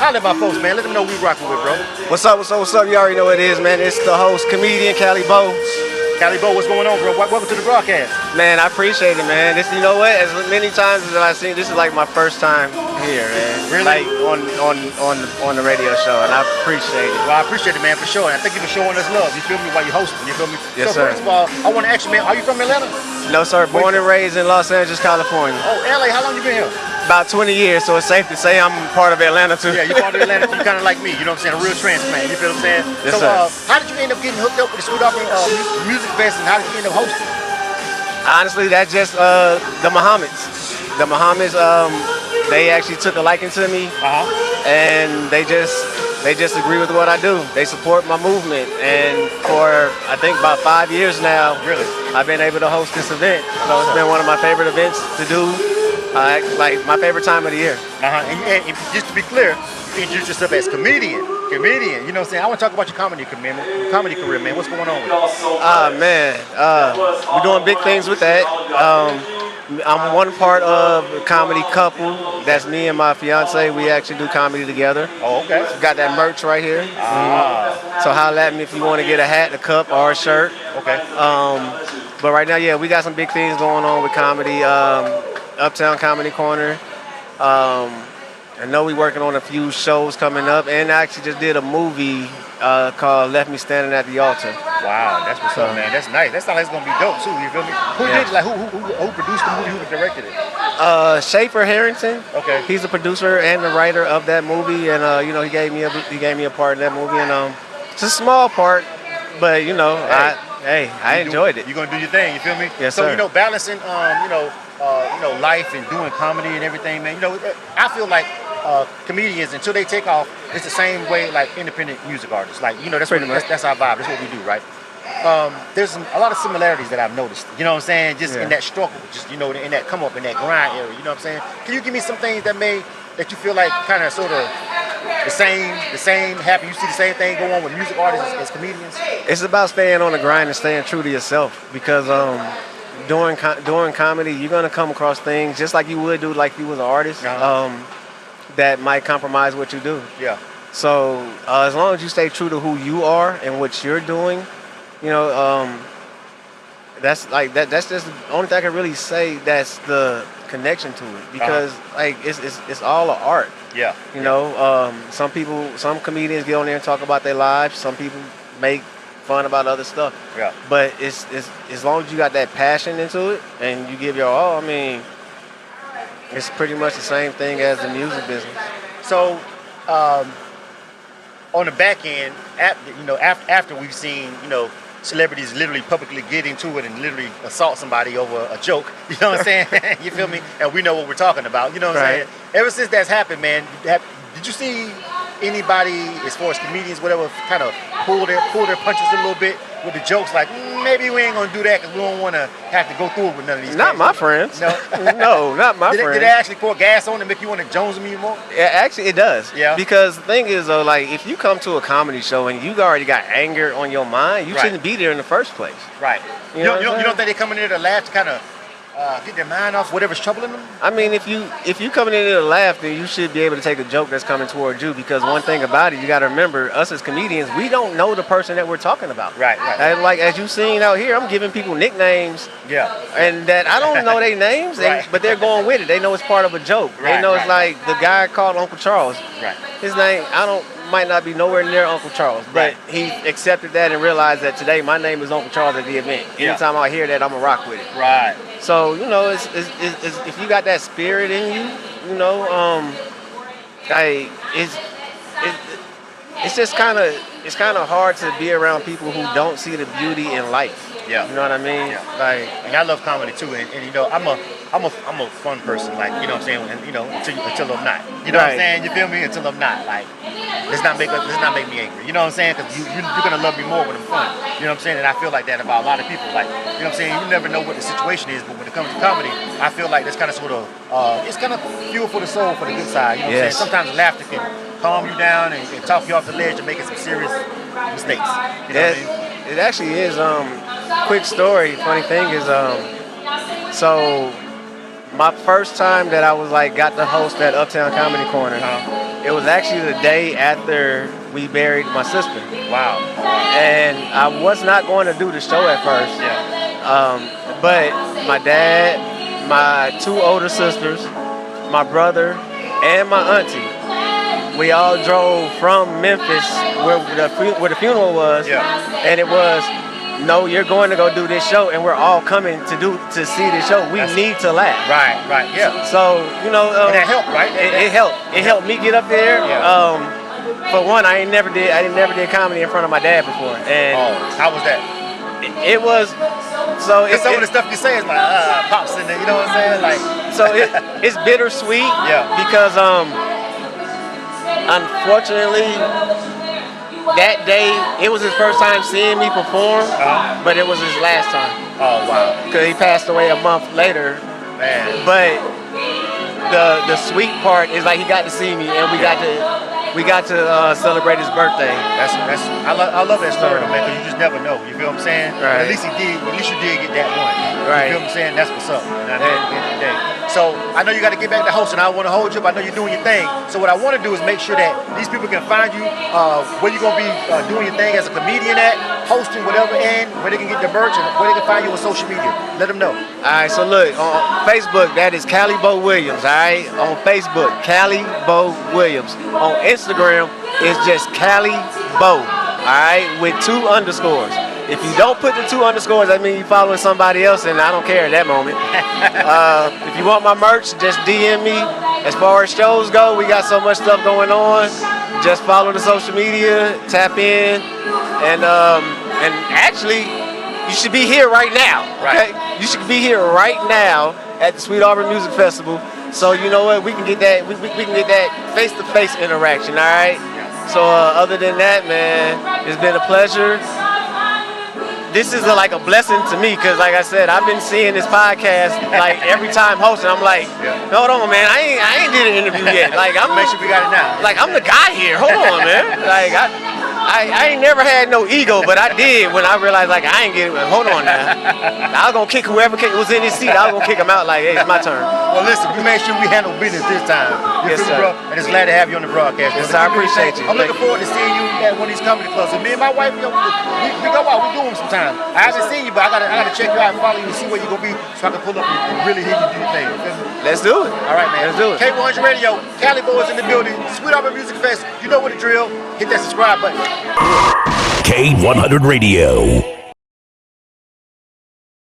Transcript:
Holla at my folks, man. Let them know we rocking with, bro. What's up? You already know what it is, man. It's the host, comedian Calibo. Calibo, what's going on, bro? Welcome to the broadcast. Man, I appreciate it, man. This, you know what? As many times as I've seen, this is like my first time here, man. Really? Like on the radio show, and I appreciate it. Well, I appreciate it, man, for sure. And I thank you for showing us love. You feel me? While you hosting, you feel me? Yes, so sir. First of all, I want to ask you, man, are you from Atlanta? No, sir. Born and raised in Los Angeles, California. Oh, LA. How long you been here? About 20 years, so it's safe to say I'm part of Atlanta too. Yeah, you're part of Atlanta. You kind of like me. You know what I'm saying? A real transplant. You feel what I'm saying? Yes, so, sir. How did you end up getting hooked up with the Sweet Auburn Music Fest, and how did you end up hosting? Honestly, that's just the Muhammads. The Muhammads, they actually took a liking to me, and they just agree with what I do. They support my movement, and for I think about 5 years now, really, I've been able to host this event. So it's been one of my favorite events to do. Like my favorite time of the year. And just to be clear, you introduce yourself as comedian. You know what I'm saying? I want to talk about your comedy career, man. What's going on with it? Man, we're doing big things with that. I'm one part of a comedy couple. That's me and my fiance. We actually do comedy together. Oh, okay. So got that merch right here. So holla at me if you want to get a hat, a cup, or a shirt. Okay. But right now, yeah, we got some big things going on with comedy. Uptown Comedy Corner. I know we're working on a few shows coming up, and I actually just did a movie called Left Me Standing at the Altar. Wow, that's what's up, man. That's nice. That sounds like it's gonna be dope too. You feel me? Who did it? Like who produced the movie? Who directed it? Schaefer Harrington. Okay. He's the producer and the writer of that movie, and you know he gave me a part in that movie, and it's a small part, but you know I enjoyed it. You're gonna do your thing. You feel me? Yes, so sir. you know, balancing life and doing comedy and everything, man. You know, I feel like comedians, until they take off, it's the same way like independent music artists. Like, you know, that's our vibe. That's what we do, right? There's a lot of similarities that I've noticed. You know what I'm saying? Just in that struggle, just, you know, in that come up, in that grind area. You know what I'm saying? Can you give me some things that you feel like kind of sort of the same happen? You see the same thing go on with music artists as comedians? It's about staying on the grind and staying true to yourself, because doing comedy, you're gonna come across things just like you would do like you was an artist. That might compromise what you do. Yeah. So as long as you stay true to who you are and what you're doing, you know, that's like that. That's just the only thing I can really say. That's the connection to it, because like it's all an art. Yeah. You know, some comedians get on there and talk about their lives. Some people make fun about other stuff. Yeah. But it's as long as you got that passion into it and you give your all, I mean, it's pretty much the same thing as the music business. So, on the back end, after we've seen, you know, celebrities literally publicly get into it and literally assault somebody over a joke, you know what I'm saying? You feel me? And we know what we're talking about, you know what I'm saying? Ever since that's happened, man, did you see anybody, as far as comedians, whatever, kind of pull their punches a little bit with the jokes, like, maybe we ain't gonna do that because we don't want to have to go through it with none of these Not guys. my friends. No. No, not my friends. friends. Did they actually pour gas on to make you want to Jones me more? Yeah, actually it does. Yeah. Because the thing is, though, like, if you come to a comedy show and you already got anger on your mind, you shouldn't be there in the first place. Right. You know you don't think they come in there to laugh, to kind of get their mind off whatever's troubling them? I mean, if you coming in there to laugh, then you should be able to take a joke that's coming towards you, because one thing about it, you got to remember, us as comedians, we don't know the person that we're talking about. Right. And like, as you seen out here, I'm giving people nicknames. Yeah. And that I don't know their names, but they're going with it. They know it's part of a joke. They know it's like the guy called Uncle Charles. Right. His name, might not be nowhere near Uncle Charles, but he accepted that and realized that today my name is Uncle Charles at the event. Anytime I hear that, I'm gonna rock with it. Right. So, you know, it's if you got that spirit in you, you know, it's just kind of hard to be around people who don't see the beauty in life. Yeah. You know what I mean? Yeah. Like, and I love comedy too, and you know, I'm a fun person, like, you know what I'm saying, and, you know, until I'm not. You know what I'm saying? You feel me? Until I'm not. Like, let's not make me angry. You know what I'm saying? Because you're gonna love me more when I'm fun. You know what I'm saying? And I feel like that about a lot of people. Like, you know what I'm saying? You never know what the situation is, but when it comes to comedy, I feel like that's kind of sort of it's kind of fuel for the soul, for the good side. You know what I'm saying? Sometimes laughter can calm you down and talk you off the ledge and making some serious mistakes. You know what I mean? It actually is. Quick story. Funny thing is, so my first time that I was like got to host that Uptown Comedy Corner, it It was actually the day after we buried my sister. Wow. And I was not going to do the show at first. Yeah. But my dad, my 2 older sisters, my brother, and my auntie, we all drove from Memphis where the funeral was. Yeah. And it was, no, you're going to go do this show, and we're all coming to see this show. We need to laugh. Right, yeah. So, you know, and that helped, right? It helped. It helped me get up there. Yeah. For one, I never did comedy in front of my dad before. And how was that? It was so. Some of the stuff you say is like pops in there. You know what I'm saying? Like, so it's bittersweet. Yeah. Because unfortunately, that day it was his first time seeing me perform, but it was his last time. Oh wow! Because he passed away a month later. Man. But the sweet part is like he got to see me, and we got to celebrate his birthday. I love that story, man, because you just never know. You feel what I'm saying? Right. At least you did get that one. Right. You feel what I'm saying? That's what's up. And at the end of the day. So I know you got to get back to hosting. I don't want to hold you up. I know you're doing your thing. So what I want to do is make sure that these people can find you, where you're gonna be doing your thing as a comedian at, hosting, whatever, and where they can get the merch and where they can find you on social media. Let them know. All right. So look, on Facebook, that is Calibo Williams. All right. On Facebook, Calibo Williams. On Instagram, it's just Calibo. All right, with 2 underscores. If you don't put the 2 underscores, that means you're following somebody else, and I don't care at that moment. If you want my merch, just DM me. As far as shows go, we got so much stuff going on. Just follow the social media, tap in, and actually, you should be here right now. Okay, you should be here right now at the Sweet Auburn Music Festival. So you know what? We can get that. We can get that face-to-face interaction. All right. So other than that, man, it's been a pleasure. This is like a blessing to me because, like I said, I've been seeing this podcast like every time hosting. I'm like, hold on, man, I ain't did an interview yet. Like Make sure we got it now. Like I'm the guy here. Hold on, man. Like I ain't never had no ego, but I did when I realized like I ain't getting. Hold on now. I was gonna kick whoever was in his seat. I was gonna kick him out. Like, hey, it's my turn. Well, listen, we made sure we handle business this time. Yes, sir. Bro? And it's glad to have you on the broadcast. Yes, I appreciate you. I'm looking forward to seeing you at one of these comedy clubs. And me and my wife, we go out. We do them sometimes. I haven't seen you, but I gotta check you out and follow you and see where you gonna be, so I can pull up and really hear you do your thing. Let's do it. All right, man. Let's do it. K100 Radio, Calibo is in the building. Sweet Auburn Music Fest. You know what the drill. Hit that subscribe button. K100 Radio.